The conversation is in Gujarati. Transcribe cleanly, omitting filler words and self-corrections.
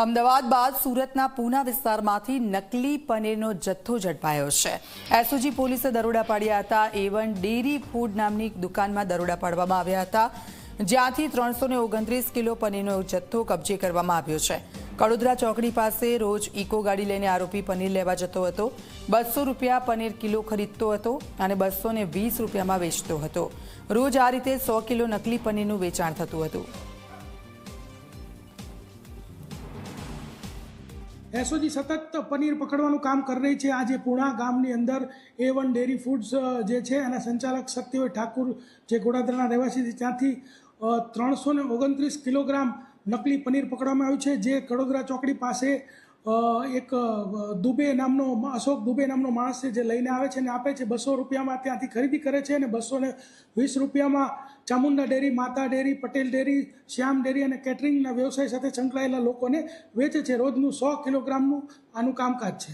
અમદાવાદ બાદ સુરતના પૂના વિસ્તારમાંથી નકલી પનીરનો જથ્થો ઝડપાયો છે। એસઓજી પોલીસે દરોડા પાડ્યા હતા। A1 ડેરી ફૂડ નામની દુકાનમાં દરોડા પાડવામાં આવ્યા હતા, જ્યાંથી 329 કિલો પનીરનો જથ્થો કબજે કરવામાં આવ્યો છે। કડોદરા ચોકડી પાસે રોજ ઇકો ગાડી લઈને આરોપી પનીર લેવા જતો હતો। 200 રૂપિયા પનીર કિલો ખરીદતો હતો અને 220 રૂપિયામાં વેચતો હતો। રોજ આ રીતે 100 કિલો નકલી પનીરનું વેચાણ થતું હતું। એસઓજી સતત પનીર પકડવાનું કામ કરી રહી છે। આજે પૂણા ગામની અંદર A1 ડેરી ફૂડ્સ જે છે એના સંચાલક શક્તિભાઈ ઠાકુર, જે ગોડાદરાના રહેવાસી છે, ત્યાંથી 329 કિલોગ્રામ નકલી પનીર પકડવામાં આવ્યું છે, જે કડોદરા ચોકડી પાસે એક અશોક દુબે નામનો માણસ છે, જે લઈને આવે છે અને આપે છે। 200 રૂપિયામાં ત્યાંથી ખરીદી કરે છે અને 220 રૂપિયામાં ચામુંડા ડેરી, માતા ડેરી, પટેલ ડેરી, શ્યામ ડેરી અને કેટરિંગના વ્યવસાય સાથે સંકળાયેલા લોકોને વેચે છે। રોજનું 100 કિલોગ્રામનું આનું કામકાજ છે।